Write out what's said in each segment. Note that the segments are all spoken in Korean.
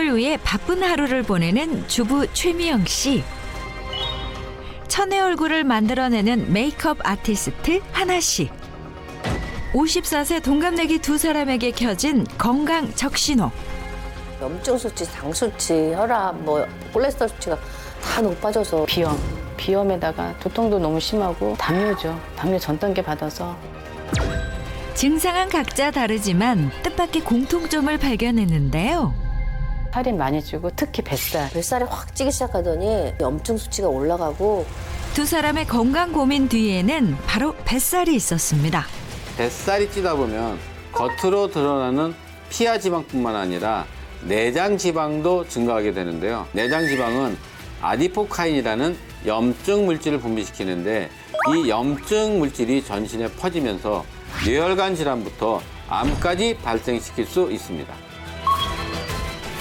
가족을 위해 바쁜 하루를 보내는 주부 최미영 씨. 천의 얼굴을 만들어내는 메이크업 아티스트 하나 씨. 54세 동갑내기 두 사람에게 켜진 건강 적신호. 염증 수치, 당 수치, 혈압, 콜레스테롤 수치가 다 높아져서 비염에다가 두통도 너무 심하고 당뇨죠. 당뇨 전 단계 받아서. 증상은 각자 다르지만 뜻밖의 공통점을 발견했는데요. 살이 많이 찌고 특히 뱃살. 뱃살이 확 찌기 시작하더니 염증 수치가 올라가고 두 사람의 건강 고민 뒤에는 바로 뱃살이 있었습니다. 뱃살이 찌다 보면 겉으로 드러나는 피하 지방뿐만 아니라 내장 지방도 증가하게 되는데요. 내장 지방은 아디포카인이라는 염증 물질을 분비시키는데 이 염증 물질이 전신에 퍼지면서 뇌혈관 질환부터 암까지 발생시킬 수 있습니다.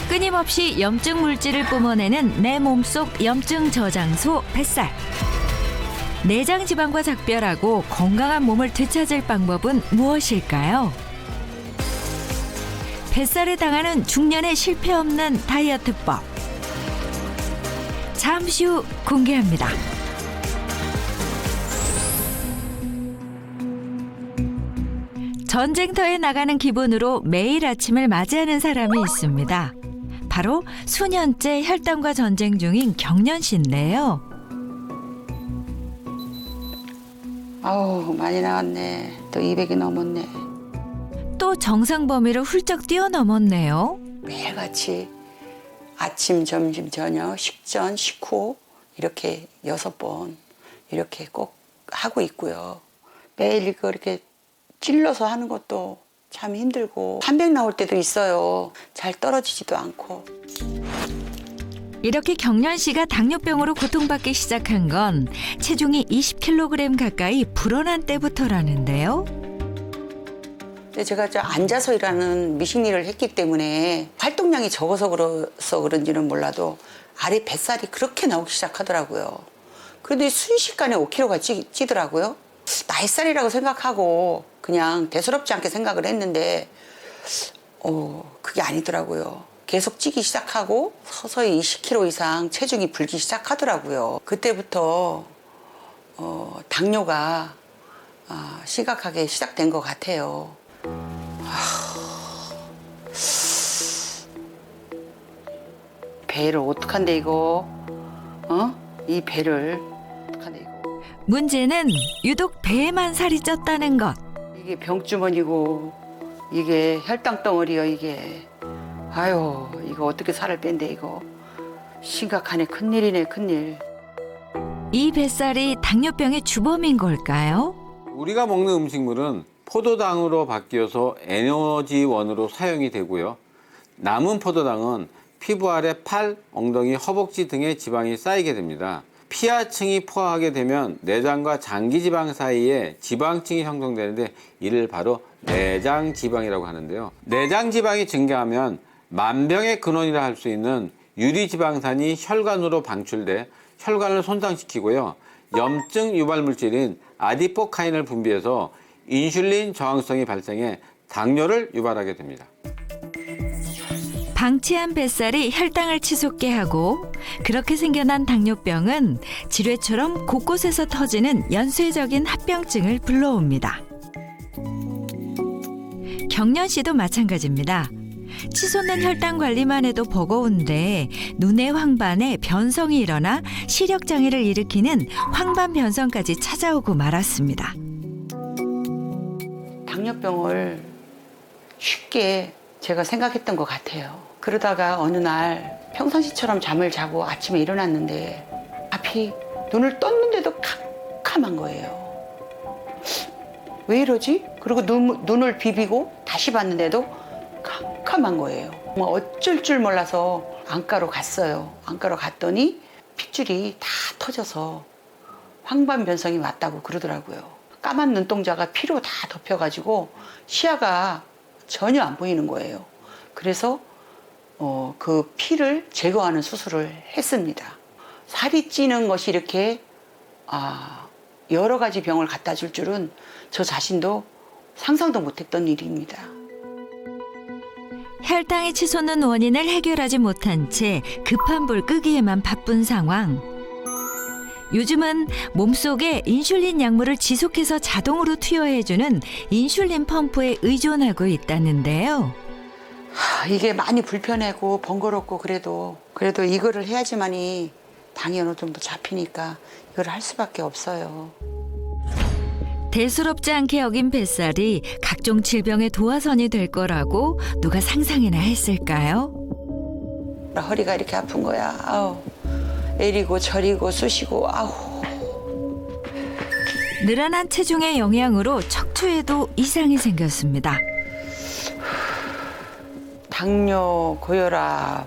끊임없이 염증 물질을 뿜어내는 내 몸속 염증 저장소 뱃살. 내장 지방과 작별하고 건강한 몸을 되찾을 방법은 무엇일까요? 뱃살에 당하는 중년의 실패 없는 다이어트법. 잠시 후 공개합니다. 전쟁터에 나가는 기분으로 매일 아침을 맞이하는 사람이 있습니다. 바로 수년째 혈당과 전쟁 중인 경련 씨인데요. 아우 많이 나왔네. 또 200이 넘었네. 또 정상 범위를 훌쩍 뛰어넘었네요. 매일같이 아침, 점심, 저녁, 식전, 식후 이렇게 6번 이렇게 꼭 하고 있고요. 매일 이거 이렇게 찔러서 하는 것도 참 힘들고 300 나올 때도 있어요. 잘 떨어지지도 않고. 이렇게 경련 씨가 당뇨병으로 고통받기 시작한 건 체중이 20kg 가까이 불어난 때부터라는데요. 근데 제가 앉아서 일하는 미식일을 했기 때문에 활동량이 적어서 그런지는 몰라도 아래 뱃살이 그렇게 나오기 시작하더라고요. 그런데 순식간에 5kg가 찌더라고요. 나이살이라고 생각하고 그냥 대수롭지 않게 생각을 했는데 그게 아니더라고요. 계속 찌기 시작하고 서서히 20kg 이상 체중이 불기 시작하더라고요. 그때부터 당뇨가 심각하게 시작된 것 같아요. 배를 어떡한데 이거? 이 배를 어떡한데 이거? 문제는 유독 배에만 살이 쪘다는 것. 이게 병주머니고 이게 혈당 덩어리요 이게. 아유 이거 어떻게 살을 뺀대 이거. 심각하네. 큰일이네 큰일. 이 뱃살이 당뇨병의 주범인 걸까요? 우리가 먹는 음식물은 포도당으로 바뀌어서 에너지원으로 사용이 되고요. 남은 포도당은 피부 아래 팔, 엉덩이, 허벅지 등의 지방이 쌓이게 됩니다. 피하층이 포화하게 되면 내장과 장기지방 사이에 지방층이 형성되는데 이를 바로 내장지방이라고 하는데요. 내장지방이 증가하면 만병의 근원이라 할 수 있는 유리지방산이 혈관으로 방출돼 혈관을 손상시키고요. 염증 유발 물질인 아디포카인을 분비해서 인슐린 저항성이 발생해 당뇨를 유발하게 됩니다. 방치한 뱃살이 혈당을 치솟게 하고 그렇게 생겨난 당뇨병은 지뢰처럼 곳곳에서 터지는 연쇄적인 합병증을 불러옵니다. 경련 씨도 마찬가지입니다. 치솟는 혈당 관리만 해도 버거운데 눈의 황반에 변성이 일어나 시력장애를 일으키는 황반변성까지 찾아오고 말았습니다. 당뇨병을 쉽게 제가 생각했던 것 같아요. 그러다가 어느 날 평상시처럼 잠을 자고 아침에 일어났는데 앞이 눈을 떴는데도 캄캄한 거예요. 왜 이러지? 그리고 눈을 비비고 다시 봤는데도 캄캄한 거예요. 어쩔 줄 몰라서 안과로 갔어요. 안과로 갔더니 핏줄이 다 터져서 황반변성이 왔다고 그러더라고요. 까만 눈동자가 피로 다 덮여가지고 시야가 전혀 안 보이는 거예요. 그래서 그 피를 제거하는 수술을 했습니다. 살이 찌는 것이 이렇게 여러 가지 병을 갖다 줄 줄은 저 자신도 상상도 못했던 일입니다. 혈당이 치솟는 원인을 해결하지 못한 채 급한 불 끄기에만 바쁜 상황. 요즘은 몸속에 인슐린 약물을 지속해서 자동으로 투여해주는 인슐린 펌프에 의존하고 있다는데요. 이게 많이 불편하고 번거롭고 그래도 이거를 해야지만이 당이 어느 정도 잡히니까 이걸 할 수밖에 없어요. 대수롭지 않게 여긴 뱃살이 각종 질병의 도화선이 될 거라고 누가 상상이나 했을까요? 허리가 이렇게 아픈 거야. 아우. 애리고 저리고 쑤시고 아우. 늘어난 체중의 영향으로 척추에도 이상이 생겼습니다. 당뇨, 고혈압,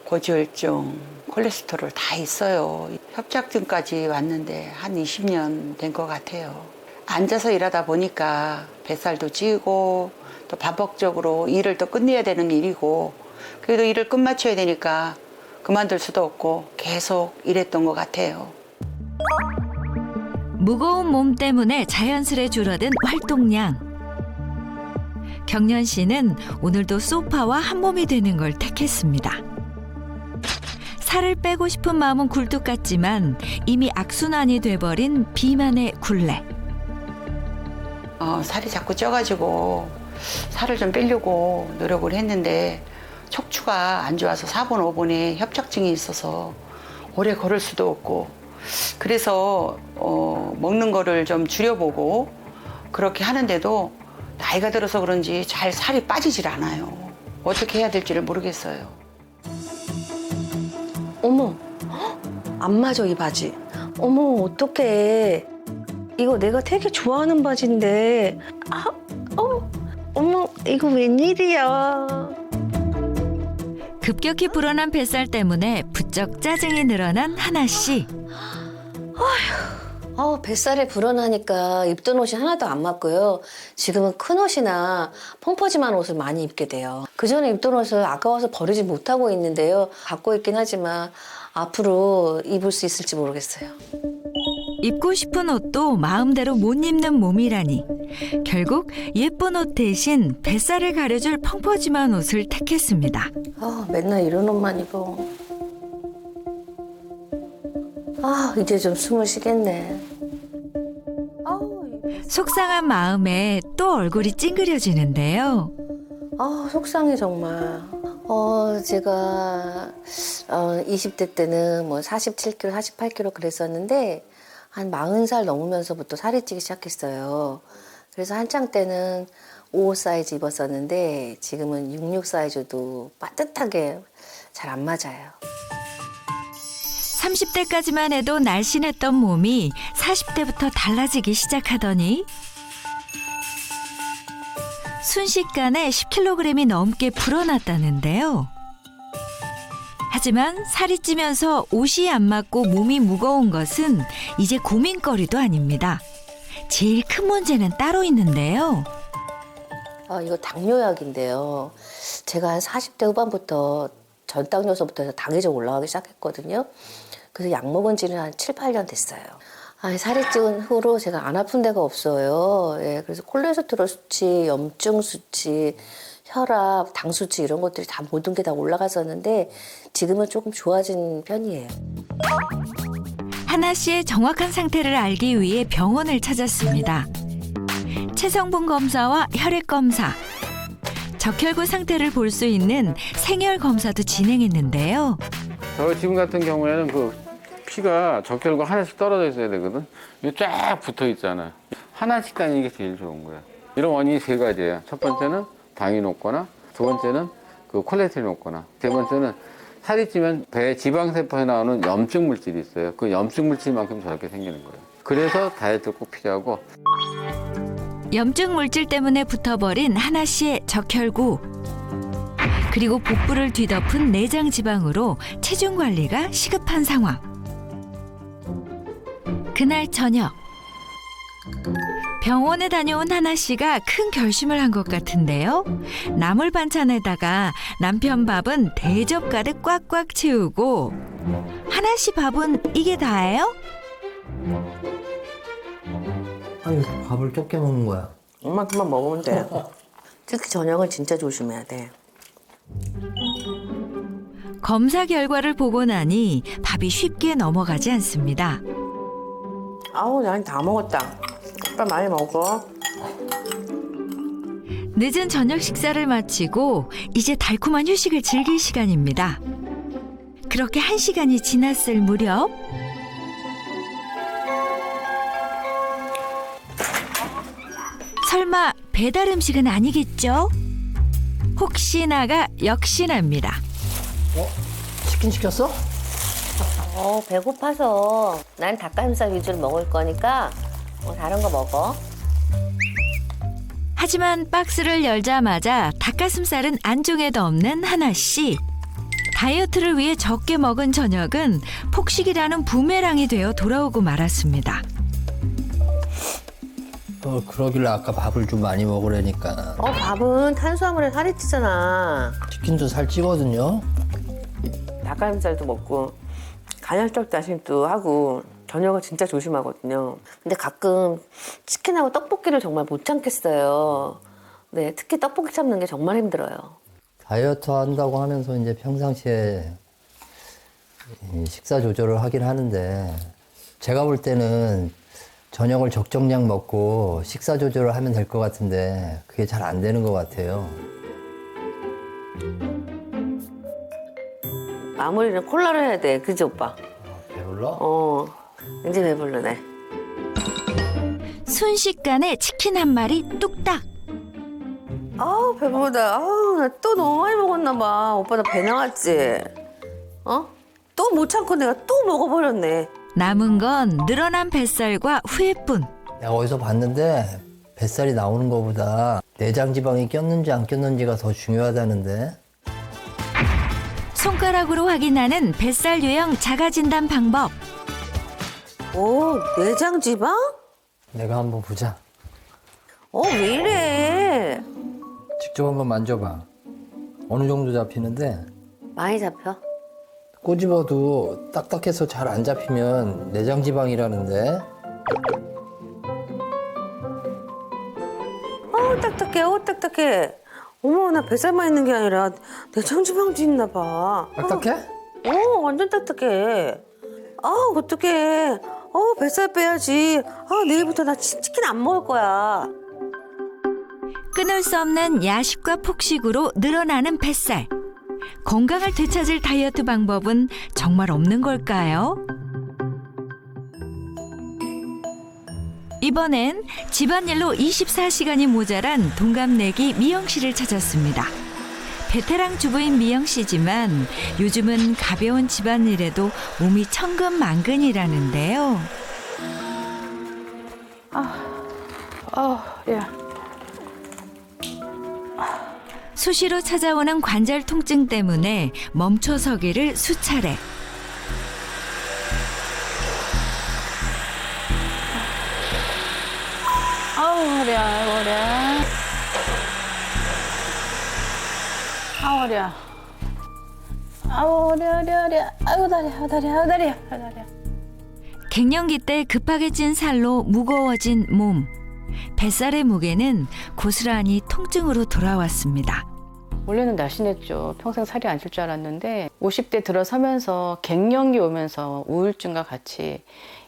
고지혈증, 콜레스테롤 다 있어요. 협착증까지 왔는데 한 20년 된 것 같아요. 앉아서 일하다 보니까 뱃살도 찌고 또 반복적으로 일을 또 끝내야 되는 일이고 그래도 일을 끝마쳐야 되니까 그만둘 수도 없고 계속 일했던 것 같아요. 무거운 몸 때문에 자연스레 줄어든 활동량. 경련 씨는 오늘도 소파와 한 몸이 되는 걸 택했습니다. 살을 빼고 싶은 마음은 굴뚝 같지만 이미 악순환이 돼버린 비만의 굴레. 살이 자꾸 쪄가지고 살을 좀 빼려고 노력을 했는데 척추가 안 좋아서 4번, 5번에 협착증이 있어서 오래 걸을 수도 없고 그래서 먹는 거를 좀 줄여보고 그렇게 하는데도 나이가 들어서 그런지 잘 살이 빠지질 않아요. 어떻게 해야 될지를 모르겠어요. 어머, 헉, 안 맞아 이 바지. 어머, 어떡해. 이거 내가 되게 좋아하는 바지인데. 어머, 이거 웬일이야. 급격히 불어난 뱃살 때문에 부쩍 짜증이 늘어난 하나 씨. 뱃살에 불어나니까 입던 옷이 하나도 안 맞고요. 지금은 큰 옷이나 펑퍼짐한 옷을 많이 입게 돼요. 그전에 입던 옷을 아까워서 버리지 못하고 있는데요. 갖고 있긴 하지만 앞으로 입을 수 있을지 모르겠어요. 입고 싶은 옷도 마음대로 못 입는 몸이라니. 결국 예쁜 옷 대신 뱃살을 가려줄 펑퍼짐한 옷을 택했습니다. 맨날 이런 옷만 입어. 이제 좀 숨을 쉬겠네. 속상한 마음에 또 얼굴이 찡그려지는데요. 속상해 정말. 제가 20대 때는 뭐 47kg, 48kg 그랬었는데 한 40살 넘으면서부터 살이 찌기 시작했어요. 그래서 한창 때는 55 사이즈 입었었는데 지금은 66 사이즈도 빠듯하게 잘 안 맞아요. 30대까지만 해도 날씬했던 몸이 40대부터 달라지기 시작하더니 순식간에 10kg이 넘게 불어났다는데요. 하지만 살이 찌면서 옷이 안 맞고 몸이 무거운 것은 이제 고민거리도 아닙니다. 제일 큰 문제는 따로 있는데요. 이거 당뇨약인데요. 제가 한 40대 후반부터 전당뇨서부터 해서 당이 좀 올라가기 시작했거든요. 그래서 약 먹은 지는 한 7, 8년 됐어요. 살이 찌운 후로 제가 안 아픈 데가 없어요. 그래서 콜레스테롤 수치, 염증 수치, 혈압, 당 수치 이런 것들이 다 모든 게 다 올라갔었는데 지금은 조금 좋아진 편이에요. 하나 씨의 정확한 상태를 알기 위해 병원을 찾았습니다. 체성분 검사와 혈액 검사, 적혈구 상태를 볼 수 있는 생혈 검사도 진행했는데요. 저 지금 같은 경우에는 그 피가 적혈구 하나씩 떨어져 있어야 되거든. 이게 쫙 붙어 있잖아. 하나씩 다니는 게 제일 좋은 거야. 이런 원인이 세 가지예요. 첫 번째는 당이 높거나, 두 번째는 그 콜레스테롤이 높거나, 세 번째는 살이 찌면 배 지방세포에 나오는 염증 물질이 있어요. 그 염증 물질만큼 저렇게 생기는 거예요. 그래서 다이어트를 꼭 필요하고. 염증 물질 때문에 붙어버린 하나 씨의 적혈구. 그리고 복부를 뒤덮은 내장 지방으로 체중 관리가 시급한 상황. 그날 저녁. 병원에 다녀온 하나 씨가 큰 결심을 한 것 같은데요. 나물 반찬에다가 남편 밥은 대접 가득 꽉꽉 채우고 하나 씨 밥은 이게 다예요? 아니 밥을 적게 먹는 거야. 이만큼만 먹으면 돼. 특히 저녁은 진짜 조심해야 돼. 검사 결과를 보고 나니 밥이 쉽게 넘어가지 않습니다. 아우, 난 다 먹었다. 오빠 많이 먹어. 늦은 저녁 식사를 마치고 이제 달콤한 휴식을 즐길 시간입니다. 그렇게 1시간이 지났을 무렵 설마 배달 음식은 아니겠죠? 혹시나가 역시나입니다. 치킨 시켰어? 배고파서 난 닭가슴살 위주로 먹을 거니까 다른 거 먹어. 하지만 박스를 열자마자 닭가슴살은 안중에도 없는 하나 씨. 다이어트를 위해 적게 먹은 저녁은 폭식이라는 부메랑이 되어 돌아오고 말았습니다. 그러길래 아까 밥을 좀 많이 먹으라니까. 밥은 탄수화물에 살이 찌잖아. 치킨도 살찌거든요. 닭가슴살도 먹고 간헐적 다짐도 하고 저녁을 진짜 조심하거든요. 근데 가끔 치킨하고 떡볶이를 정말 못 참겠어요. 네, 특히 떡볶이 참는 게 정말 힘들어요. 다이어트 한다고 하면서 이제 평상시에 이 식사 조절을 하긴 하는데 제가 볼 때는 저녁을 적정량 먹고 식사 조절을 하면 될 것 같은데 그게 잘 안 되는 것 같아요. 마무리는 콜라를 해야 돼. 그지 오빠? 배불러? 이제 배부르네. 순식간에 치킨 한 마리 뚝딱. 아우 배부르다. 아우 나 또 너무 많이 먹었나 봐. 오빠 나 배 나왔지? 또 못 참고 내가 또 먹어버렸네. 남은 건 늘어난 뱃살과 후회뿐. 내가 어디서 봤는데 뱃살이 나오는 것보다 내장 지방이 꼈는지 안 꼈는지가 더 중요하다는데. 손가락으로 확인하는 뱃살 유형 자가진단 방법. 오 내장 지방? 내가 한번 보자. 왜 이래? 직접 한번 만져봐. 어느 정도 잡히는데 많이 잡혀? 꼬집어도 딱딱해서 잘 안 잡히면 내장 지방이라는데. 딱딱해. 딱딱해. 어머 나 뱃살만 있는 게 아니라 내장 지방도 있나 봐. 딱딱해? 완전 딱딱해. 어떡해. 뱃살 빼야지. 내일부터 나 치킨 안 먹을 거야. 끊을 수 없는 야식과 폭식으로 늘어나는 뱃살. 건강을 되찾을 다이어트 방법은 정말 없는 걸까요? 이번엔 집안일로 24시간이 모자란 동갑내기 미영 씨를 찾았습니다. 베테랑 주부인 미영 씨지만 요즘은 가벼운 집안일에도 몸이 천근만근이라는데요. 야. 수시로 찾아오는 관절 통증 때문에 멈춰서기를 수차례. 아우 허리야, 아이고 허리야. 아우 허리야. 아우 허리야. 아이고 다리야. 갱년기 때 급하게 찐 살로 무거워진 몸. 뱃살의 무게는 고스란히 통증으로 돌아왔습니다. 원래는 날씬했죠. 평생 살이 안 찔 줄 알았는데 50대 들어서면서 갱년기 오면서 우울증과 같이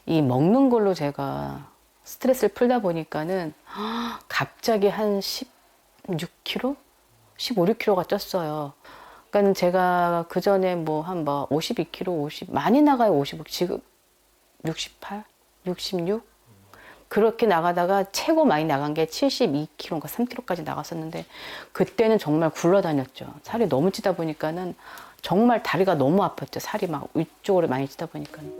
이 먹는 걸로 제가 스트레스를 풀다 보니까는 갑자기 한 16kg? 15, 16kg가 쪘어요. 그러니까 제가 그 전에 한 52kg, 50 많이 나가요. 55 지금 68, 66 그렇게 나가다가 최고 많이 나간 게 72kg인가 3kg까지 나갔었는데 그때는 정말 굴러다녔죠. 살이 너무 찌다 보니까는 정말 다리가 너무 아팠죠. 살이 막 위쪽으로 많이 찌다 보니까는.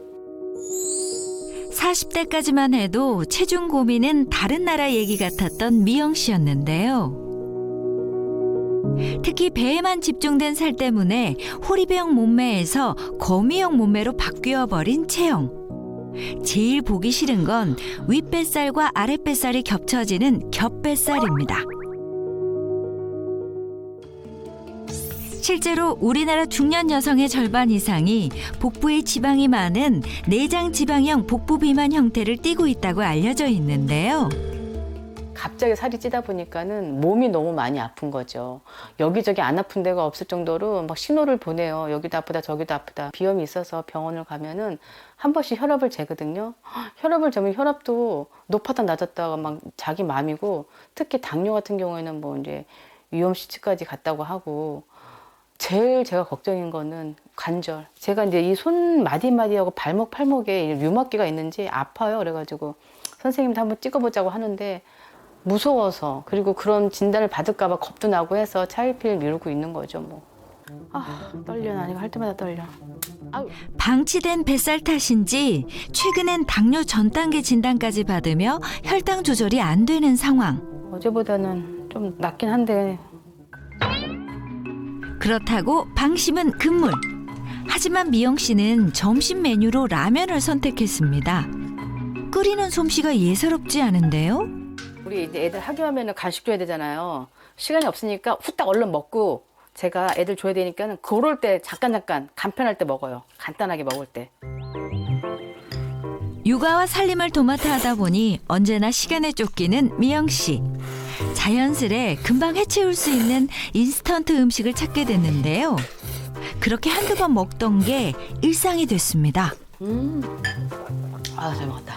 40대까지만 해도 체중 고민은 다른 나라 얘기 같았던 미영 씨였는데요. 특히 배에만 집중된 살 때문에 호리병 몸매에서 거미형 몸매로 바뀌어버린 체형. 제일 보기 싫은 건 윗뱃살과 아랫뱃살이 겹쳐지는 겹뱃살입니다. 실제로 우리나라 중년 여성의 절반 이상이 복부에 지방이 많은 내장 지방형 복부 비만 형태를 띠고 있다고 알려져 있는데요. 갑자기 살이 찌다 보니까는 몸이 너무 많이 아픈 거죠. 여기저기 안 아픈 데가 없을 정도로 막 신호를 보내요. 여기도 아프다 저기도 아프다. 비염이 있어서 병원을 가면은 한 번씩 혈압을 재거든요. 혈압을 재면 혈압도 높았다 낮았다가 막 자기 맘이고, 특히 당뇨 같은 경우에는 뭐 이제 위험 수치까지 갔다고 하고, 제일 제가 걱정인 거는 관절. 제가 이제 이 손 마디마디하고 발목 팔목에 류마기가 있는지 아파요. 그래가지고 선생님도 한번 찍어보자고 하는데 무서워서, 그리고 그런 진단을 받을까봐 겁도 나고 해서 차일피일 미루고 있는 거죠. 뭐. 아, 떨려. 나 이거 할 때마다 떨려. 아유. 방치된 뱃살 탓인지 최근엔 당뇨 전 단계 진단까지 받으며 혈당 조절이 안 되는 상황. 어제보다는 좀 낫긴 한데. 그렇다고 방심은 금물. 하지만 미영 씨는 점심 메뉴로 라면을 선택했습니다. 끓이는 솜씨가 예사롭지 않은데요? 우리 이제 애들 학교하면은 간식 줘야 되잖아요. 시간이 없으니까 후딱 얼른 먹고, 제가 애들 줘야 되니까는 그럴 때 잠깐 간편할 때 먹어요. 간단하게 먹을 때. 육아와 살림을 도맡아 하다 보니 언제나 시간에 쫓기는 미영 씨. 자연스레 금방 해치울 수 있는 인스턴트 음식을 찾게 됐는데요. 그렇게 한두 번 먹던 게 일상이 됐습니다. 아, 잘 먹었다.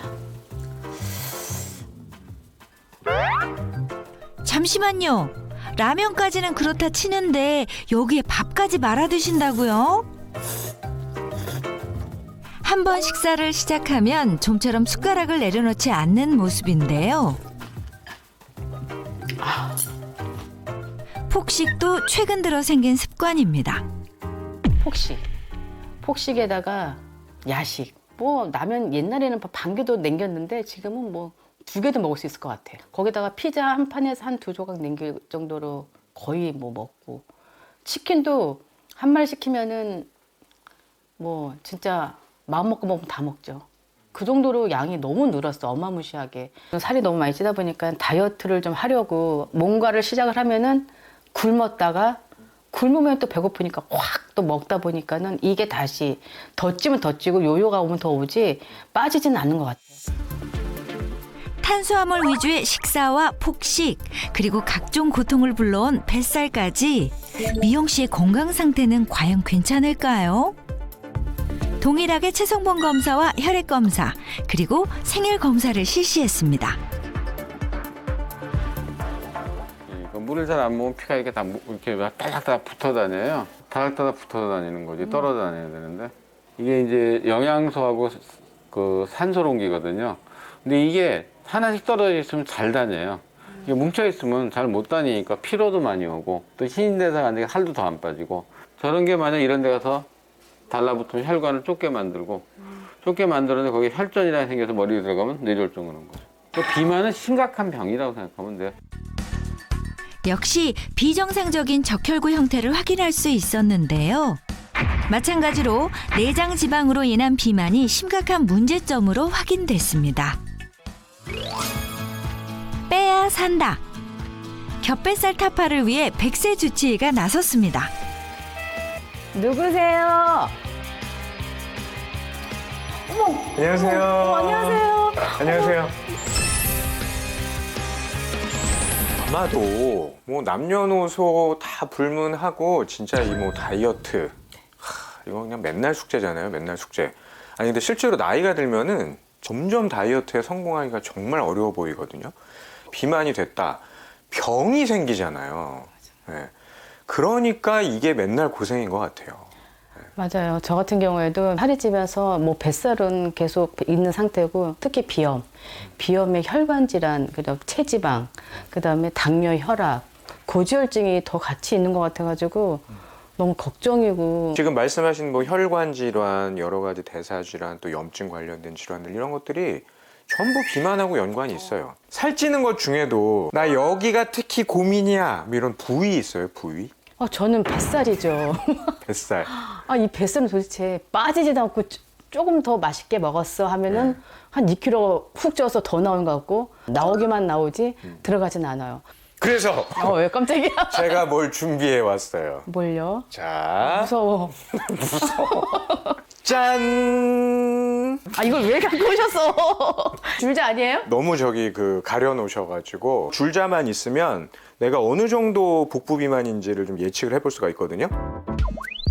잠시만요. 라면까지는 그렇다 치는데 여기에 밥까지 말아 드신다고요? 한 번 식사를 시작하면 좀처럼 숟가락을 내려놓지 않는 모습인데요. 폭식도 최근 들어 생긴 습관입니다. 폭식에다가 야식. 뭐 라면 옛날에는 반 개도 남겼는데 지금은 뭐 2개도 먹을 수 있을 것 같아요. 거기다가 피자 한 판에서 한 2조각 남길 정도로 거의 뭐 먹고, 치킨도 한 마리 시키면은 뭐 진짜 마음 먹고 먹으면 다 먹죠. 그 정도로 양이 너무 늘었어. 어마무시하게. 살이 너무 많이 찌다 보니까 다이어트를 좀 하려고 뭔가를 시작을 하면은 굶으면 또 배고프니까 확 또 먹다 보니까는 이게 다시 더 찌면 더 찌고 요요가 오면 더 오지 빠지지는 않는 것 같아요. 탄수화물 위주의 식사와 폭식, 그리고 각종 고통을 불러온 뱃살까지 미영 씨의 건강 상태는 과연 괜찮을까요? 동일하게 체성분 검사와 혈액 검사, 그리고 생일 검사를 실시했습니다. 물을 잘 안 먹으면 피가 이렇게 다 이렇게 따닥따닥 붙어 다녀요. 따닥따닥 붙어 다니는 거지. 떨어 다녀야 되는데. 이게 이제 영양소하고 그 산소롱기거든요. 근데 이게 하나씩 떨어져 있으면 잘 다녀요. 이게 뭉쳐 있으면 잘 못 다니니까 피로도 많이 오고, 또 신진대사가 안 되게 살도 더 안 빠지고, 저런 게 만약 이런 데 가서 달라붙으면 혈관을 좁게 만들고, 좁게 만들었는데 거기에 혈전이라는 게 생겨서 머리에 들어가면 뇌졸중 오는 거죠. 비만은 심각한 병이라고 생각하면 돼요. 역시 비정상적인 적혈구 형태를 확인할 수 있었는데요. 마찬가지로 내장 지방으로 인한 비만이 심각한 문제점으로 확인됐습니다. 빼야 산다. 겹뱃살 타파를 위해 100세 주치의가 나섰습니다. 누구세요? 안녕하세요. 안녕하세요. 안녕하세요. 아마도 뭐 남녀노소 다 불문하고 진짜 이 뭐 다이어트 이거 그냥 맨날 숙제잖아요. 맨날 숙제. 아니 근데 실제로 나이가 들면은 점점 다이어트에 성공하기가 정말 어려워 보이거든요. 비만이 됐다. 병이 생기잖아요. 네. 그러니까 이게 맨날 고생인 것 같아요. 맞아요. 저 같은 경우에도 살이 찌면서 뭐 뱃살은 계속 있는 상태고, 특히 비염의 혈관 질환, 그다음 체지방, 그다음에 당뇨, 혈압, 고지혈증이 더 같이 있는 것 같아가지고 너무 걱정이고. 지금 말씀하신 뭐 혈관 질환, 여러 가지 대사 질환, 또 염증 관련된 질환들 이런 것들이 전부 비만하고 연관이 있어요. 살찌는 것 중에도 나 여기가 특히 고민이야 뭐 이런 부위 있어요. 부위? 저는 뱃살이죠. 뱃살. 이 뱃살은 도대체 빠지지도 않고 조금 더 맛있게 먹었어 하면은 한 2kg 훅 쪄서 더 나온 것 같고, 나오기만 나오지 들어가진 않아요. 그래서 왜 깜짝이야? 제가 뭘 준비해 왔어요. 뭘요? 자, 무서워. 짠! 아, 이걸 왜 갖고 오셨어? 줄자 아니에요? 너무 저기 가려 놓으셔가지고 줄자만 있으면 내가 어느 정도 복부 비만인지를 좀 예측을 해볼 수가 있거든요.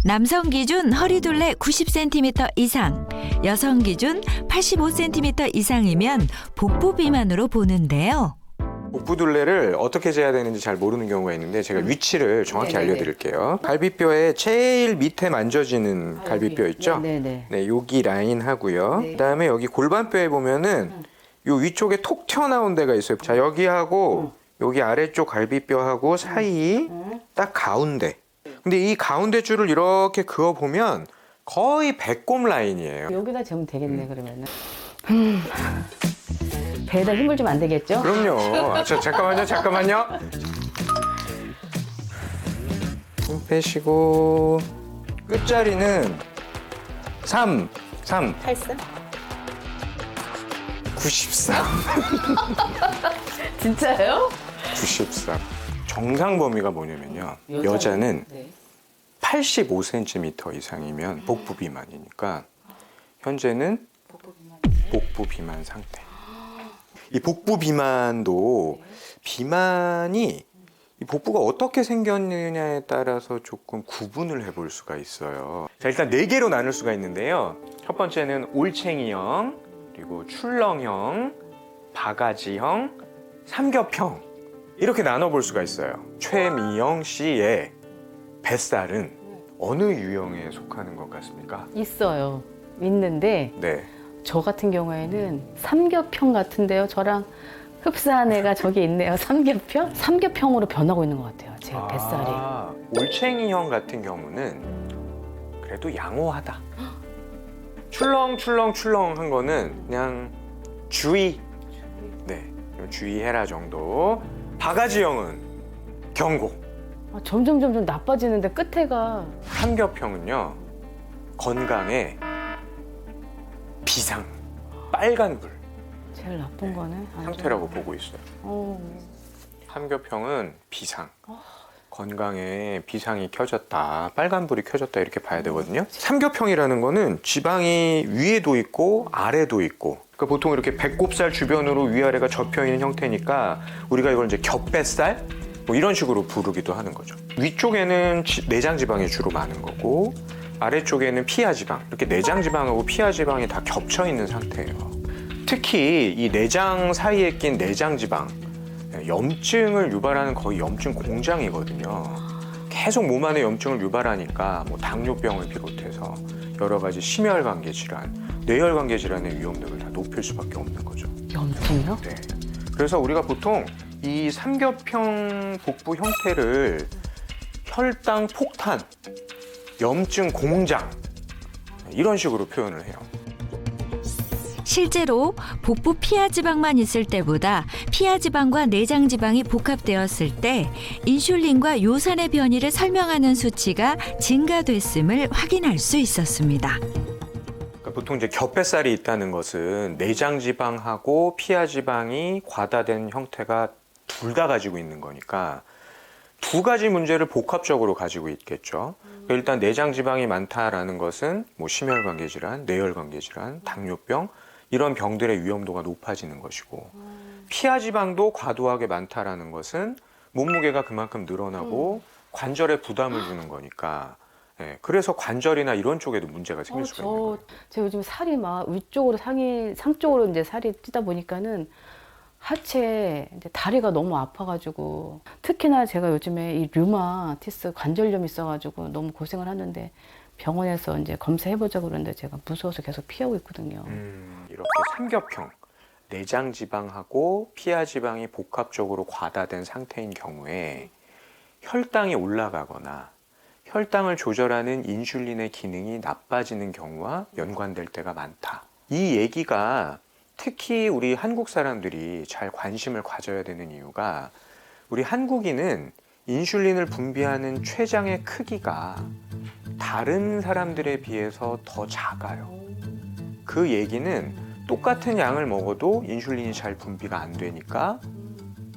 남성 기준 허리둘레 90cm 이상, 여성 기준 85cm 이상이면 복부 비만으로 보는데요. 복부 둘레를 어떻게 재야 되는지 잘 모르는 경우가 있는데 제가 위치를 정확히 알려드릴게요. 갈비뼈의 제일 밑에 만져지는 갈비뼈 있죠? 네네. 네, 여기 라인 하고요. 그다음에 여기 골반뼈에 보면은 요 위쪽에 톡 튀어나온 데가 있어요. 자, 여기하고 여기 아래쪽 갈비뼈하고 사이 딱 가운데. 근데 이 가운데 줄을 이렇게 그어 보면 거의 배꼽 라인이에요. 여기다 재면 되겠네, 그러면은. 배에다 힘을 좀 안 되겠죠? 그럼요. 잠깐만요. 힘 빼시고 끝자리는 3. 83? 93. 진짜요? 93. 정상 범위가 뭐냐면요. 여자는 네. 85cm 이상이면 복부 비만이니까 현재는 복부 비만 상태. 이 복부 비만도 비만이 이 복부가 어떻게 생겼느냐에 따라서 조금 구분을 해볼 수가 있어요. 자, 일단 4개로 나눌 수가 있는데요. 첫 번째는 올챙이형, 그리고 출렁형, 바가지형, 삼겹형 이렇게 나눠볼 수가 있어요. 최미영 씨의 뱃살은 어느 유형에 속하는 것 같습니까? 있어요. 있는데 네. 저 같은 경우에는 삼겹형 같은데요. 저랑 흡사한 애가 저기 있네요. 삼겹형? 삼겹형으로 변하고 있는 것 같아요. 제 뱃살이. 올챙이형 같은 경우는 그래도 양호하다. 출렁출렁한 거는 그냥 주의. 네, 주의해라 정도. 바가지형은 경고. 점점 나빠지는데 끝에가 삼겹형은요 건강에 비상, 빨간불 제일 나쁜 거네. 상태라고 보고 있어요. 어. 삼겹형은 비상. 건강에 비상이 켜졌다, 빨간불이 켜졌다 이렇게 봐야 되거든요. 삼겹형이라는 거는 지방이 위에도 있고 아래도 있고, 그러니까 보통 이렇게 배꼽살 주변으로 위아래가 접혀 있는 형태니까 우리가 이걸 이제 겹뱃살 뭐 이런 식으로 부르기도 하는 거죠. 위쪽에는 내장 지방이 주로 많은 거고 아래쪽에는 피하 지방, 이렇게 내장 지방하고 피하 지방이 다 겹쳐 있는 상태예요. 특히 이 내장 사이에 낀 내장 지방, 염증을 유발하는 거의 염증 공장이거든요. 계속 몸 안에 염증을 유발하니까 뭐 당뇨병을 비롯해서 여러 가지 심혈관계 질환, 뇌혈관계 질환의 위험도를 다 높일 수밖에 없는 거죠. 염증이요? 네. 그래서 우리가 보통 이 삼겹형 복부 형태를 혈당 폭탄, 염증 공장 이런 식으로 표현을 해요. 실제로 복부 피하 지방만 있을 때보다 피하 지방과 내장 지방이 복합되었을 때 인슐린과 요산의 변이를 설명하는 수치가 증가됐음을 확인할 수 있었습니다. 그러니까 보통 이제 겹뱃살이 있다는 것은 내장 지방하고 피하 지방이 과다된 형태가 둘 다 가지고 있는 거니까 두 가지 문제를 복합적으로 가지고 있겠죠. 그러니까 일단 내장 지방이 많다라는 것은 뭐 심혈관계 질환, 뇌혈관계 질환, 당뇨병 이런 병들의 위험도가 높아지는 것이고, 피하 지방도 과도하게 많다라는 것은 몸무게가 그만큼 늘어나고 관절에 부담을 주는 거니까, 예, 그래서 관절이나 이런 쪽에도 문제가 생길 수가 있는 거예요. 제가 요즘 살이 막 위쪽으로 상 쪽으로 이제 살이 찌다 보니까는 하체, 이제 다리가 너무 아파가지고, 특히나 제가 요즘에 이 류마티스 관절염이 있어가지고 너무 고생을 하는데 병원에서 이제 검사해보자고 그러는데 제가 무서워서 계속 피하고 있거든요. 이렇게 삼겹형, 내장 지방하고 피하 지방이 복합적으로 과다된 상태인 경우에 혈당이 올라가거나 혈당을 조절하는 인슐린의 기능이 나빠지는 경우와 연관될 때가 많다. 이 얘기가 특히 우리 한국 사람들이 잘 관심을 가져야 되는 이유가, 우리 한국인은 인슐린을 분비하는 췌장의 크기가 다른 사람들에 비해서 더 작아요. 그 얘기는 똑같은 양을 먹어도 인슐린이 잘 분비가 안 되니까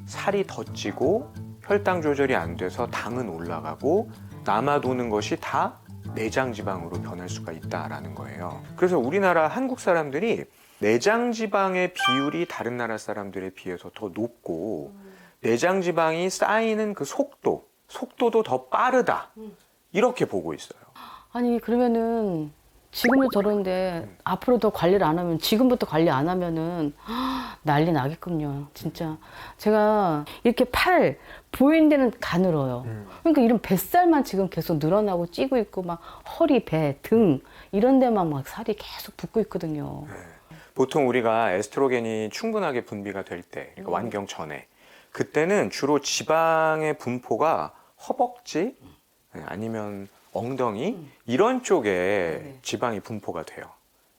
살이 더 찌고 혈당 조절이 안 돼서 당은 올라가고 남아도는 것이 다 내장 지방으로 변할 수가 있다라는 거예요. 그래서 우리나라 한국 사람들이 내장 지방의 비율이 다른 나라 사람들에 비해서 더 높고 내장 지방이 쌓이는 그 속도도 더 빠르다. 이렇게 보고 있어요. 아니 그러면은 지금도 저런데 앞으로 더 관리를 안 하면 지금부터 관리 안 하면은 난리 나겠군요. 진짜 제가 이렇게 팔 보이는 데는 가늘어요. 그러니까 이런 뱃살만 지금 계속 늘어나고 찌고 있고 막 허리, 배, 등 이런 데만 막 살이 계속 붙고 있거든요. 보통 우리가 에스트로겐이 충분하게 분비가 될 때, 그러니까 완경 전에, 그때는 주로 지방의 분포가 허벅지 아니면 엉덩이 이런 쪽에 지방이 분포가 돼요.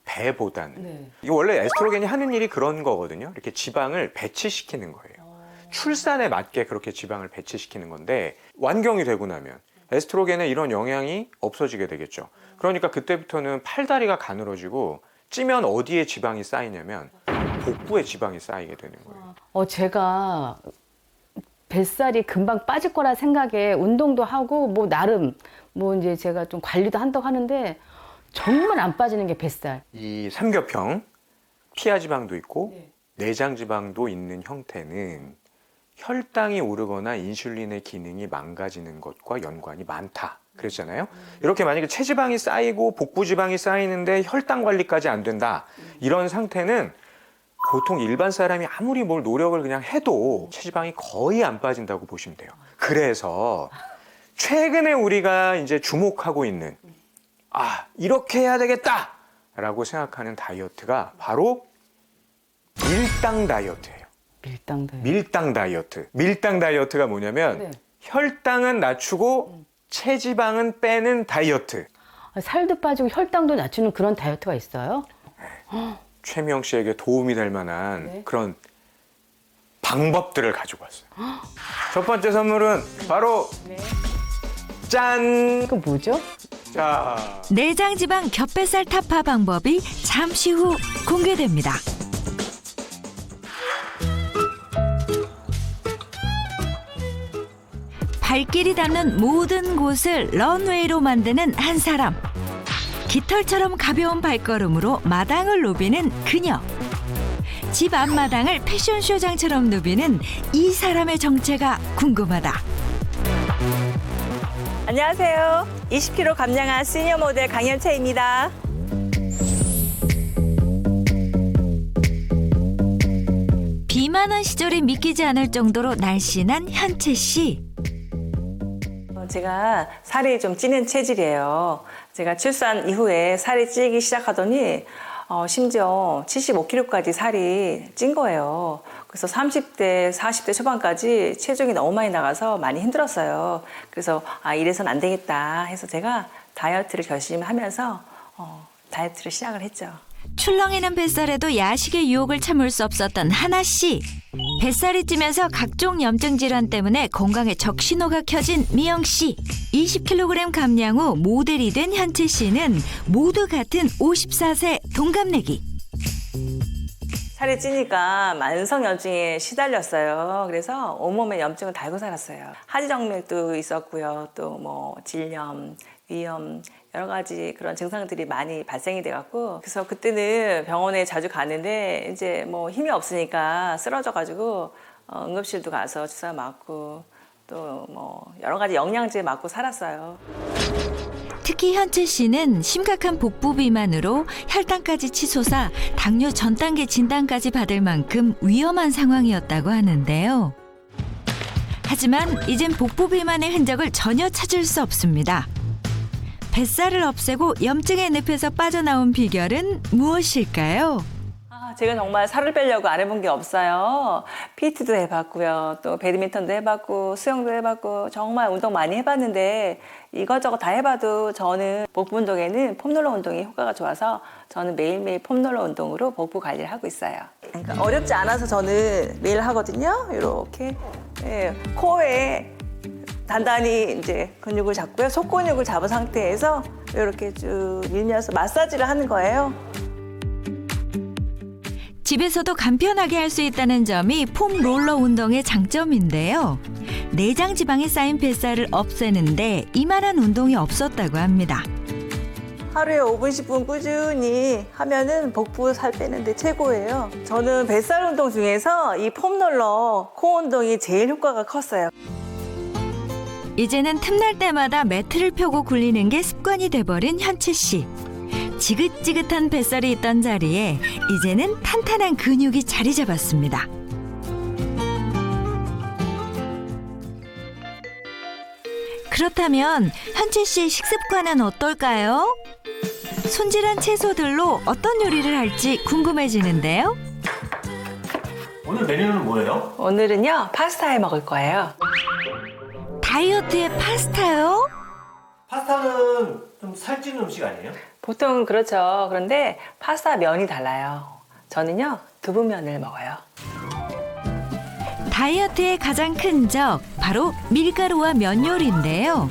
배보다는. 이거 원래 에스트로겐이 하는 일이 그런 거거든요. 이렇게 지방을 배치시키는 거예요. 출산에 맞게 그렇게 지방을 배치시키는 건데 완경이 되고 나면 에스트로겐의 이런 영향이 없어지게 되겠죠. 그러니까 그때부터는 팔다리가 가늘어지고 찌면 어디에 지방이 쌓이냐면 복부에 지방이 쌓이게 되는 거예요. 제가 뱃살이 금방 빠질 거라 생각에 운동도 하고 뭐 나름 뭐 이제 제가 좀 관리도 한다고 하는데 정말 안 빠지는 게 뱃살. 이 삼겹형 피하 지방도 있고 내장 지방도 있는 형태는 혈당이 오르거나 인슐린의 기능이 망가지는 것과 연관이 많다. 그랬잖아요. 이렇게 만약에 체지방이 쌓이고 복부 지방이 쌓이는데 혈당 관리까지 안 된다. 이런 상태는 보통 일반 사람이 아무리 뭘 노력을 그냥 해도 체지방이 거의 안 빠진다고 보시면 돼요. 그래서 최근에 우리가 이제 주목하고 있는 이렇게 해야 되겠다 라고 생각하는 다이어트가 바로 밀당 다이어트예요. 밀당 다이어트. 밀당 다이어트가 뭐냐면 혈당은 낮추고 체지방은 빼는 다이어트. 살도 빠지고 혈당도 낮추는 그런 다이어트가 있어요? 최미영 씨에게 도움이 될 만한 그런 방법들을 가지고 왔어요. 첫 번째 선물은 바로 짠! 이거 뭐죠? 자, 내장 지방 겹뱃살 타파 방법이 잠시 후 공개됩니다. 발길이 닿는 모든 곳을 런웨이로 만드는 한 사람. 깃털처럼 가벼운 발걸음으로 마당을 누비는 그녀. 집 앞마당을 패션쇼장처럼 누비는 이 사람의 정체가 궁금하다. 안녕하세요. 20kg 감량한 시니어 모델 강현채입니다. 비만한 시절이 믿기지 않을 정도로 날씬한 현채 씨. 제가 살이 좀 찌는 체질이에요. 제가 출산 이후에 살이 찌기 시작하더니 심지어 75kg까지 살이 찐 거예요. 그래서 30대, 40대 초반까지 체중이 너무 많이 나가서 많이 힘들었어요. 그래서 이래서는 안 되겠다 해서 제가 다이어트를 결심하면서 다이어트를 시작을 했죠. 출렁이는 뱃살에도 야식의 유혹을 참을 수 없었던 하나 씨. 뱃살이 찌면서 각종 염증 질환 때문에 건강에 적신호가 켜진 미영 씨. 20kg 감량 후 모델이 된 현채 씨는 모두 같은 54세 동갑내기. 살이 찌니까 만성염증에 시달렸어요. 그래서 온몸에 염증을 달고 살았어요. 하지정맥도 있었고요. 또 뭐 질염, 위염 여러 가지 그런 증상들이 많이 발생이 돼갖고 그래서 그때는 병원에 자주 갔는데 이제 뭐 힘이 없으니까 쓰러져가지고 응급실도 가서 주사 맞고 또 뭐 여러 가지 영양제 맞고 살았어요. 특히 현채 씨는 심각한 복부 비만으로 혈당까지 치솟아 당뇨 전 단계 진단까지 받을 만큼 위험한 상황이었다고 하는데요. 하지만 이젠 복부 비만의 흔적을 전혀 찾을 수 없습니다. 뱃살을 없애고 염증의 늪에서 빠져나온 비결은 무엇일까요? 제가 정말 살을 빼려고 안 해본 게 없어요. PT도 해봤고요. 또 배드민턴도 해봤고 수영도 해봤고 정말 운동 많이 해봤는데 이것저것 다 해봐도 저는 복부 운동에는 폼롤러 운동이 효과가 좋아서 저는 매일매일 폼롤러 운동으로 복부 관리를 하고 있어요. 그러니까 어렵지 않아서 저는 매일 하거든요. 이렇게 코어에 단단히 이제 근육을 잡고요. 속근육을 잡은 상태에서 이렇게 쭉 밀면서 마사지를 하는 거예요. 집에서도 간편하게 할 수 있다는 점이 폼 롤러 운동의 장점인데요. 내장 지방이 쌓인 뱃살을 없애는데 이만한 운동이 없었다고 합니다. 하루에 5분, 10분 꾸준히 하면은 복부 살 빼는데 최고예요. 저는 뱃살 운동 중에서 이 폼롤러 코 운동이 제일 효과가 컸어요. 이제는 틈날 때마다 매트를 펴고 굴리는 게 습관이 돼버린 현채 씨. 지긋지긋한 뱃살이 있던 자리에 이제는 탄탄한 근육이 자리 잡았습니다. 그렇다면 현채 씨의 식습관은 어떨까요? 손질한 채소들로 어떤 요리를 할지 궁금해지는데요. 오늘 메뉴는 뭐예요? 오늘은요, 파스타 해 먹을 거예요. 다이어트에 파스타요? 파스타는 좀 살찌는 음식 아니에요? 보통 그렇죠. 그런데 파스타 면이 달라요. 저는요, 두부면을 먹어요. 다이어트의 가장 큰 적, 바로 밀가루와 면 요리인데요.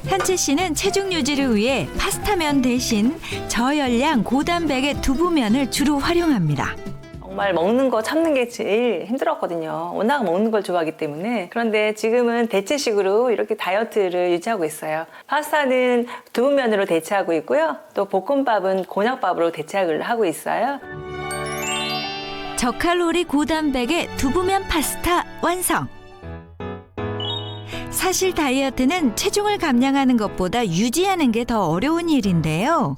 현채 씨는 체중 유지를 위해 파스타면 대신 저열량 고단백의 두부면을 주로 활용합니다. 정말 먹는 거 참는 게 제일 힘들었거든요. 워낙 먹는 걸 좋아하기 때문에. 그런데 지금은 대체식으로 이렇게 다이어트를 유지하고 있어요. 파스타는 두부면으로 대체하고 있고요. 또 볶음밥은 곤약밥으로 대체를 하고 있어요. 저칼로리 고단백의 두부면 파스타 완성! 사실 다이어트는 체중을 감량하는 것보다 유지하는 게 더 어려운 일인데요.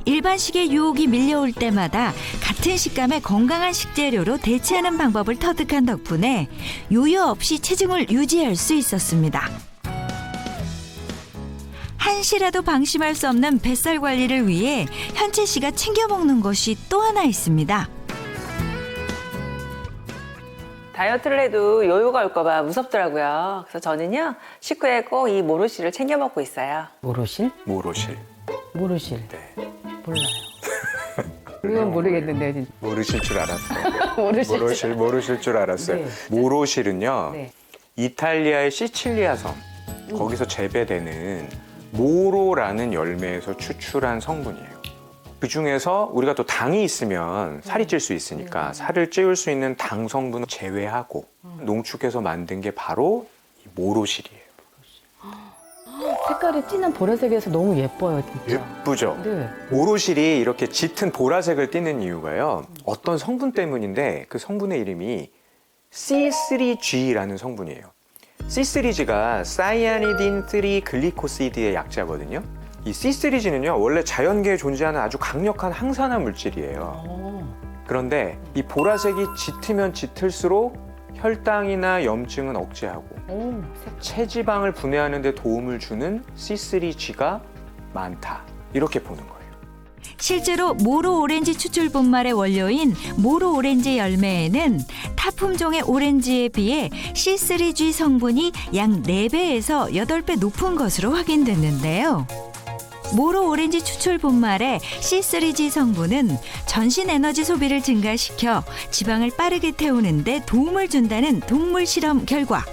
일반식의 유혹이 밀려올 때마다 같은 식감의 건강한 식재료로 대체하는 방법을 터득한 덕분에 요요 없이 체중을 유지할 수 있었습니다. 한시라도 방심할 수 없는 뱃살 관리를 위해 현채 씨가 챙겨 먹는 것이 또 하나 있습니다. 다이어트를 해도 요요가 올까봐 무섭더라고요. 그래서 저는요, 식후에 꼭 이 모로씨를 챙겨 먹고 있어요. 모로실? 모로실. 모로실. 네. 몰라요. 이건 모르겠는데 진짜. 모르실 줄 알았어요. 모르실 모르실 줄 알았어요. 네. 모로실은요. 네. 이탈리아의 시칠리아 섬 거기서 재배되는 모로라는 열매에서 추출한 성분이에요. 그 중에서 우리가 또 당이 있으면 살이 찔 수 있으니까 살을 찌울 수 있는 당 성분을 제외하고 농축해서 만든 게 바로 이 모로실이에요. 색깔이 진한 보라색에서 너무 예뻐요, 진짜. 예쁘죠? 네. 모로실이 이렇게 짙은 보라색을 띠는 이유가요. 어떤 성분 때문인데 그 성분의 이름이 C3G라는 성분이에요. C3G가 사이아니딘 3 글리코시드의 약자거든요. 이 C3G는요, 원래 자연계에 존재하는 아주 강력한 항산화 물질이에요. 그런데 이 보라색이 짙으면 짙을수록 혈당이나 염증은 억제하고 체지방을 분해하는 데 도움을 주는 C3G가 많다. 이렇게 보는 거예요. 실제로 모로 오렌지 추출 분말의 원료인 모로 오렌지 열매에는 타 품종의 오렌지에 비해 C3G 성분이 약 4배에서 8배 높은 것으로 확인됐는데요. 모로 오렌지 추출 분말의 C3G 성분은 전신 에너지 소비를 증가시켜 지방을 빠르게 태우는 데 도움을 준다는 동물 실험 결과.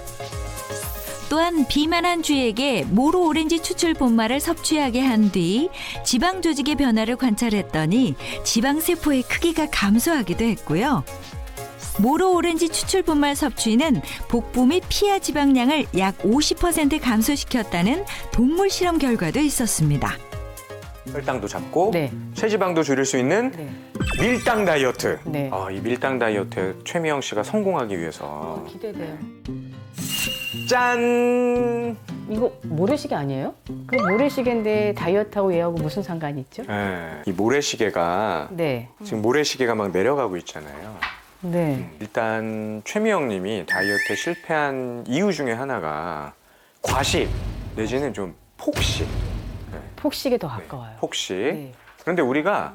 또한 비만한 쥐에게 모로 오렌지 추출 분말을 섭취하게 한 뒤 지방 조직의 변화를 관찰했더니 지방 세포의 크기가 감소하기도 했고요. 모로 오렌지 추출 분말 섭취는 복부 및 피하 지방량을 약 50% 감소시켰다는 동물 실험 결과도 있었습니다. 혈당도 잡고 네. 체지방도 줄일 수 있는 네. 밀당 다이어트. 네. 이 밀당 다이어트에 최미영 씨가 성공하기 위해서 기대돼요. 짠! 이거 모래시계 아니에요? 그 모래시계인데 다이어트하고 얘하고 무슨 상관이 있죠? 네. 이 모래시계가 네. 지금 모래시계가 막 내려가고 있잖아요. 네. 일단 최미영 님이 다이어트에 실패한 이유 중에 하나가 과식 내지는 좀 폭식. 폭식에 더 가까워요. 폭식. 네. 그런데 우리가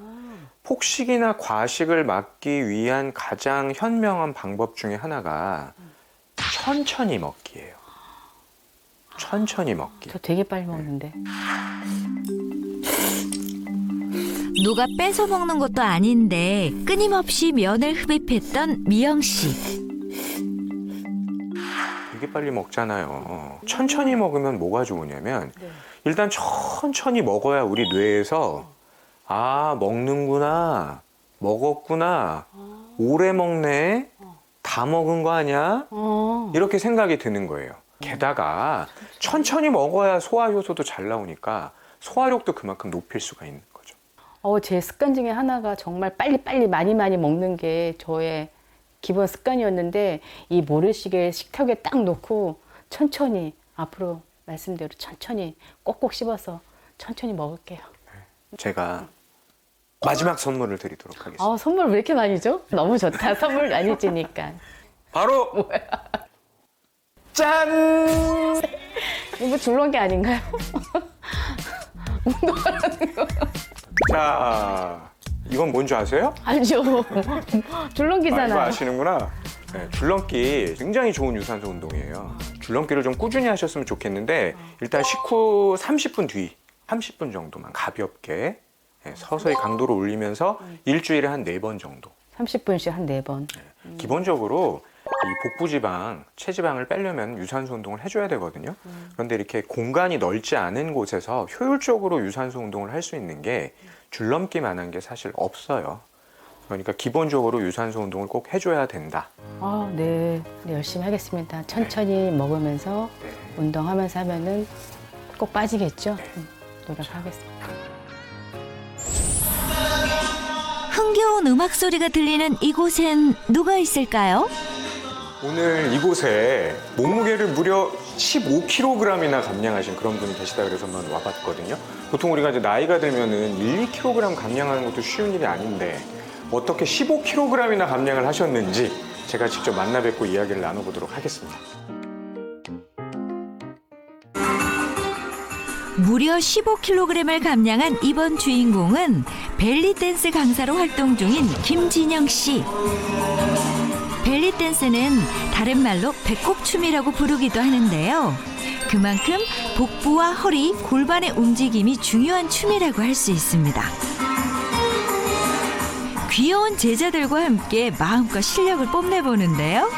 폭식이나 과식을 막기 위한 가장 현명한 방법 중에 하나가 천천히 먹기예요. 천천히 먹기. 저 되게 빨리 먹는데. 누가 뺏어 먹는 것도 아닌데 끊임없이 면을 흡입했던 미영 씨. 되게 빨리 먹잖아요. 천천히 먹으면 뭐가 좋으냐면 일단 천천히 먹어야 우리 뇌에서 먹는구나, 먹었구나, 오래 먹네, 다 먹은 거 아니야? 이렇게 생각이 드는 거예요. 게다가 천천히 먹어야 소화 효소도 잘 나오니까 소화력도 그만큼 높일 수가 있는 거죠. 제 습관 중에 하나가 정말 빨리빨리 많이 먹는 게 저의 기본 습관이었는데 이 모래시계 식탁에 딱 놓고 천천히 앞으로 말씀대로 천천히 꼭꼭 씹어서 천천히 먹을게요. 제가 마지막 선물을 드리도록 하겠습니다. 선물 왜 이렇게 많이 줘? 너무 좋다. 선물 많이 주니까. 바로 짠! 이거 줄넘기 아닌가요? 운동하라는 거. 자, 이건 뭔지 아세요? 알죠. 이거 줄넘기잖아요. 아시는구나. 네, 줄넘기 굉장히 좋은 유산소 운동이에요. 줄넘기를 좀 꾸준히 하셨으면 좋겠는데 일단 식후 30분 뒤 30분 정도만 가볍게 서서히 강도를 올리면서 일주일에 한 4번 정도. 30분씩 한 4번. 기본적으로 이 복부지방, 체지방을 빼려면 유산소 운동을 해줘야 되거든요. 그런데 이렇게 공간이 넓지 않은 곳에서 효율적으로 유산소 운동을 할 수 있는 게 줄넘기만한 게 사실 없어요. 그러니까 기본적으로 유산소 운동을 꼭 해줘야 된다. 네. 열심히 하겠습니다. 천천히 먹으면서 운동하면서 하면은 꼭 빠지겠죠? 노력하겠습니다. 흥겨운 음악 소리가 들리는 이곳엔 누가 있을까요? 오늘 이곳에 몸무게를 무려 15kg이나 감량하신 그런 분이 계시다 그래서 한번 와봤거든요. 보통 우리가 이제 나이가 들면은 1, 2kg 감량하는 것도 쉬운 일이 아닌데 어떻게 15kg이나 감량을 하셨는지 제가 직접 만나 뵙고 이야기를 나눠보도록 하겠습니다. 무려 15kg을 감량한 이번 주인공은 벨리댄스 강사로 활동 중인 김진영 씨. 벨리댄스는 다른 말로 배꼽춤이라고 부르기도 하는데요. 그만큼 복부와 허리, 골반의 움직임이 중요한 춤이라고 할 수 있습니다. 귀여운 제자들과 함께 마음껏 실력을 뽐내보는데요.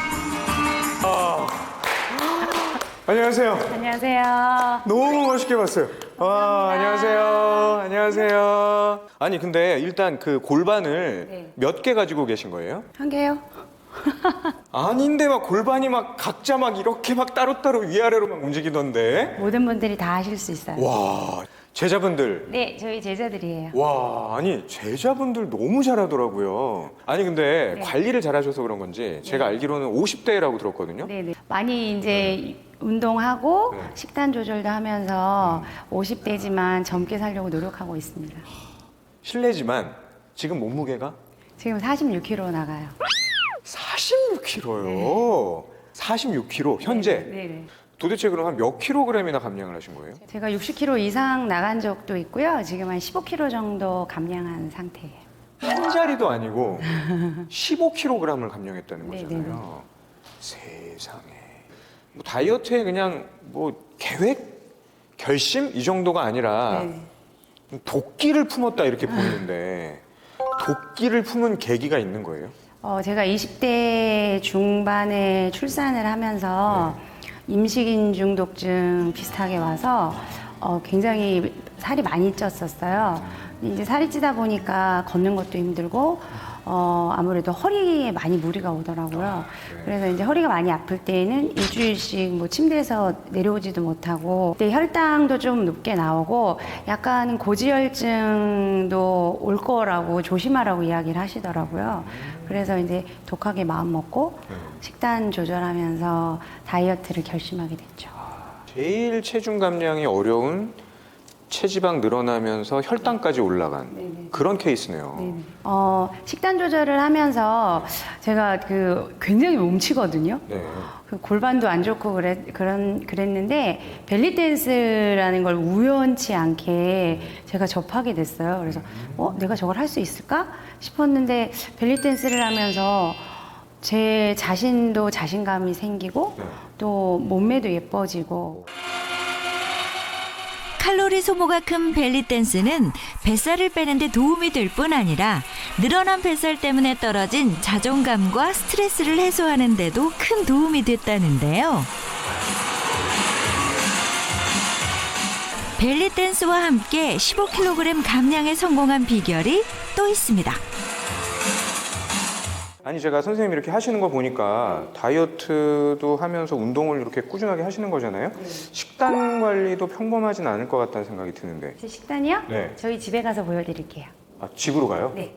안녕하세요. 안녕하세요. 너무 멋있게 봤어요. 안녕하세요. 안녕하세요. 아니 근데 일단 그 골반을 몇 개 가지고 계신 거예요? 한 개요? 아닌데 막 골반이 막 각자 막 이렇게 막 따로따로 위아래로 막 움직이던데. 모든 분들이 다 하실 수 있어요. 와, 제자분들. 네, 저희 제자들이에요. 와, 아니 제자분들 너무 잘하더라고요. 아니 근데 관리를 잘하셔서 그런 건지 제가 알기로는 50대라고 들었거든요. 네네. 많이 이제 운동하고 식단 조절도 하면서 50대지만 젊게 살려고 노력하고 있습니다. 실례지만 지금 몸무게가 지금 46kg 나가요. 46kg요. 46kg 현재. 네네. 도대체 그럼 한 몇 킬로그램이나 감량을 하신 거예요? 제가 60kg 이상 나간 적도 있고요. 지금 한 15kg 정도 감량한 상태예요. 한 자리도 아니고 15kg을 감량했다는 네네네. 거잖아요. 세상에. 뭐 다이어트에 그냥 뭐 계획, 결심 이 정도가 아니라 도끼를 품었다 이렇게 보이는데 도끼를 품은 계기가 있는 거예요? 제가 20대 중반에 출산을 하면서 임식인 중독증 비슷하게 와서 굉장히 살이 많이 쪘었어요. 이제 살이 찌다 보니까 걷는 것도 힘들고 아무래도 허리에 많이 무리가 오더라고요. 그래서 이제 허리가 많이 아플 때에는 일주일씩 뭐 침대에서 내려오지도 못하고 그때 혈당도 좀 높게 나오고 약간 고지혈증도 올 거라고 조심하라고 이야기를 하시더라고요. 그래서 이제 독하게 마음 먹고 식단 조절하면서 다이어트를 결심하게 됐죠. 제일 체중 감량이 어려운 체지방 늘어나면서 혈당까지 올라간 그런 케이스네요. 식단 조절을 하면서 제가 굉장히 몸치거든요. 네. 골반도 안 좋고 그랬는데 벨리댄스라는 걸 우연치 않게 제가 접하게 됐어요. 그래서 내가 저걸 할 수 있을까 싶었는데 벨리댄스를 하면서 제 자신도 자신감이 생기고 또 몸매도 예뻐지고. 칼로리 소모가 큰 벨리댄스는 뱃살을 빼는 데 도움이 될 뿐 아니라 늘어난 뱃살 때문에 떨어진 자존감과 스트레스를 해소하는 데도 큰 도움이 됐다는데요. 벨리댄스와 함께 15kg 감량에 성공한 비결이 또 있습니다. 아니 제가 선생님 이렇게 하시는 거 보니까 다이어트도 하면서 운동을 이렇게 꾸준하게 하시는 거잖아요. 식단 관리도 평범하진 않을 것 같다는 생각이 드는데. 제 식단이요? 네. 저희 집에 가서 보여드릴게요. 아, 집으로 가요? 네.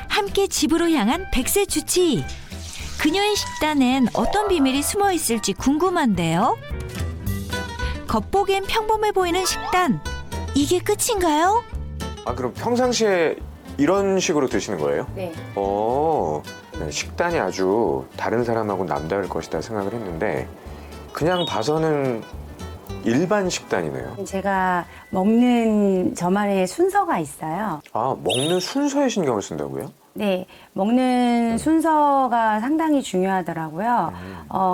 함께 집으로 향한 100세 주치. 그녀의 식단엔 어떤 비밀이 숨어 있을지 궁금한데요. 겉보기엔 평범해 보이는 식단. 이게 끝인가요? 아, 그럼 평상시에 이런 식으로 드시는 거예요? 네. 네, 식단이 아주 다른 사람하고 남다를 것이다 생각을 했는데 그냥 봐서는 일반 식단이네요. 제가 먹는 저만의 순서가 있어요. 아, 먹는 순서에 신경을 쓴다고요? 네, 먹는 순서가 상당히 중요하더라고요.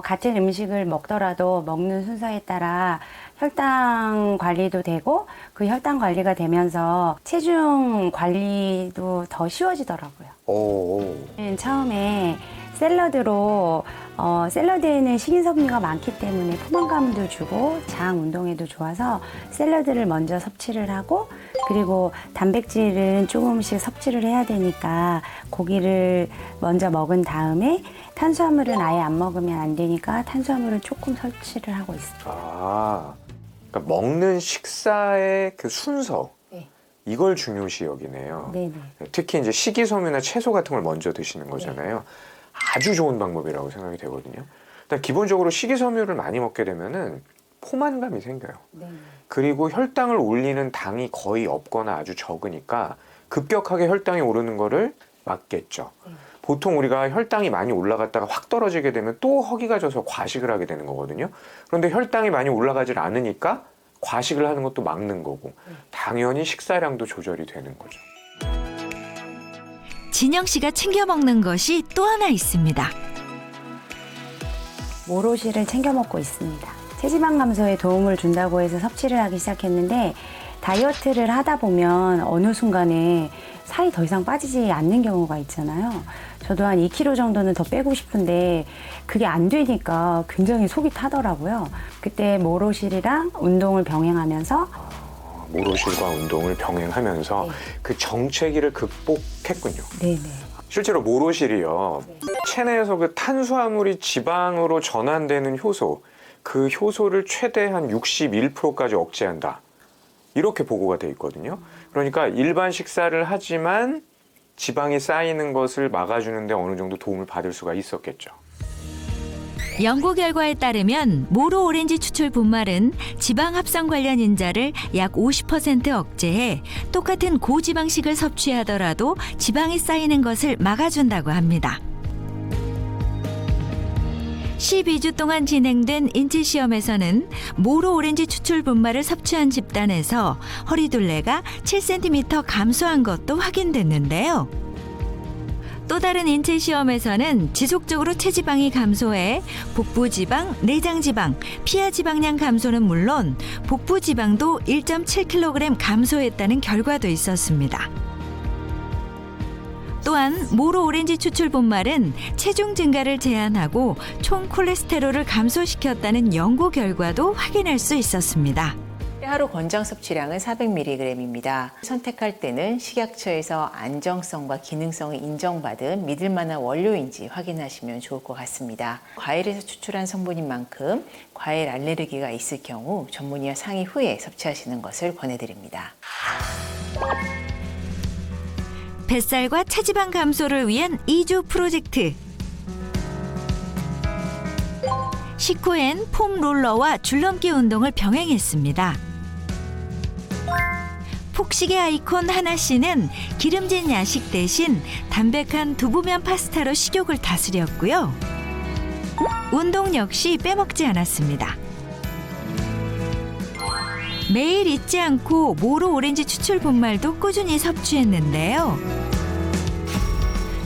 같은 음식을 먹더라도 먹는 순서에 따라 혈당 관리도 되고 그 혈당 관리가 되면서 체중 관리도 더 쉬워지더라고요. 처음에 샐러드로 샐러드에는 식이섬유가 많기 때문에 포만감도 주고 장 운동에도 좋아서 샐러드를 먼저 섭취를 하고 그리고 단백질은 조금씩 섭취를 해야 되니까 고기를 먼저 먹은 다음에 탄수화물은 아예 안 먹으면 안 되니까 탄수화물은 조금 섭취를 하고 있습니다. 아, 그러니까 먹는 식사의 그 순서 네. 이걸 중요시 여기네요. 네네. 특히 이제 식이섬유나 채소 같은 걸 먼저 드시는 거잖아요. 아주 좋은 방법이라고 생각이 되거든요. 일단 기본적으로 식이섬유를 많이 먹게 되면은 포만감이 생겨요. 네. 그리고 혈당을 올리는 당이 거의 없거나 아주 적으니까 급격하게 혈당이 오르는 거를 막겠죠. 보통 우리가 혈당이 많이 올라갔다가 확 떨어지게 되면 또 허기가 져서 과식을 하게 되는 거거든요. 그런데 혈당이 많이 올라가질 않으니까 과식을 하는 것도 막는 거고 당연히 식사량도 조절이 되는 거죠. 진영 씨가 챙겨 먹는 것이 또 하나 있습니다. 모로시를 챙겨 먹고 있습니다. 체지방 감소에 도움을 준다고 해서 섭취를 하기 시작했는데 다이어트를 하다 보면 어느 순간에 살이 더 이상 빠지지 않는 경우가 있잖아요. 저도 한 2kg 정도는 더 빼고 싶은데 그게 안 되니까 굉장히 속이 타더라고요. 그때 모로실이랑 운동을 병행하면서 모로실과 운동을 병행하면서 네. 그 정체기를 극복했군요. 네네. 실제로 모로실이요. 체내에서 그 탄수화물이 지방으로 전환되는 효소, 그 효소를 최대한 61%까지 억제한다. 이렇게 보고가 돼 있거든요. 그러니까 일반 식사를 하지만 지방이 쌓이는 것을 막아주는데 어느 정도 도움을 받을 수가 있었겠죠. 연구 결과에 따르면 모로 오렌지 추출 분말은 지방 합성 관련 인자를 약 50% 억제해 똑같은 고지방식을 섭취하더라도 지방이 쌓이는 것을 막아준다고 합니다. 12주 동안 진행된 인체 시험에서는 모로 오렌지 추출 분말을 섭취한 집단에서 허리둘레가 7cm 감소한 것도 확인됐는데요. 또 다른 인체 시험에서는 지속적으로 체지방이 감소해 복부지방, 내장지방, 피하지방량 감소는 물론 복부지방도 1.7kg 감소했다는 결과도 있었습니다. 또한 모로 오렌지 추출 분말은 체중 증가를 제한하고 총 콜레스테롤을 감소시켰다는 연구 결과도 확인할 수 있었습니다. 하루 권장 섭취량은 400mg입니다. 선택할 때는 식약처에서 안정성과 기능성을 인정받은 믿을 만한 원료인지 확인하시면 좋을 것 같습니다. 과일에서 추출한 성분인 만큼 과일 알레르기가 있을 경우 전문의와 상의 후에 섭취하시는 것을 권해드립니다. 뱃살과 체지방 감소를 위한 2주 프로젝트. 식후엔 폼 롤러와 줄넘기 운동을 병행했습니다. 폭식의 아이콘 하나 씨는 기름진 야식 대신 담백한 두부면 파스타로 식욕을 다스렸고요. 운동 역시 빼먹지 않았습니다. 매일 잊지 않고 모로 오렌지 추출 분말도 꾸준히 섭취했는데요.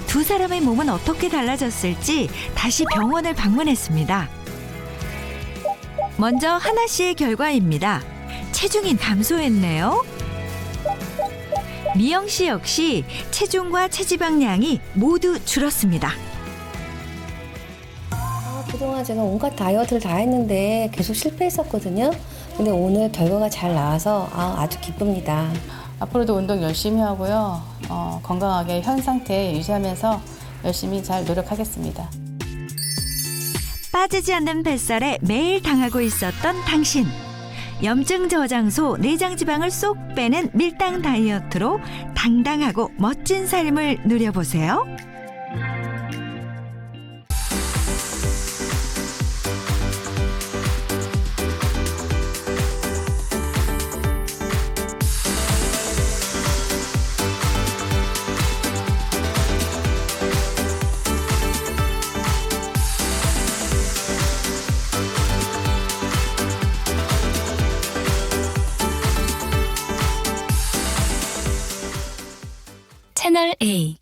두 사람의 몸은 어떻게 달라졌을지 다시 병원을 방문했습니다. 먼저 하나 씨의 결과입니다. 체중이 감소했네요. 미영 씨 역시 체중과 체지방량이 모두 줄었습니다. 그동안 제가 온갖 다이어트를 다 했는데 계속 실패했었거든요. 근데 오늘 결과가 잘 나와서 아주 기쁩니다. 앞으로도 운동 열심히 하고요. 건강하게 현 상태 유지하면서 열심히 잘 노력하겠습니다. 빠지지 않는 뱃살에 매일 당하고 있었던 당신. 염증 저장소 내장 지방을 쏙 빼는 밀당 다이어트로 당당하고 멋진 삶을 누려보세요. 채널 A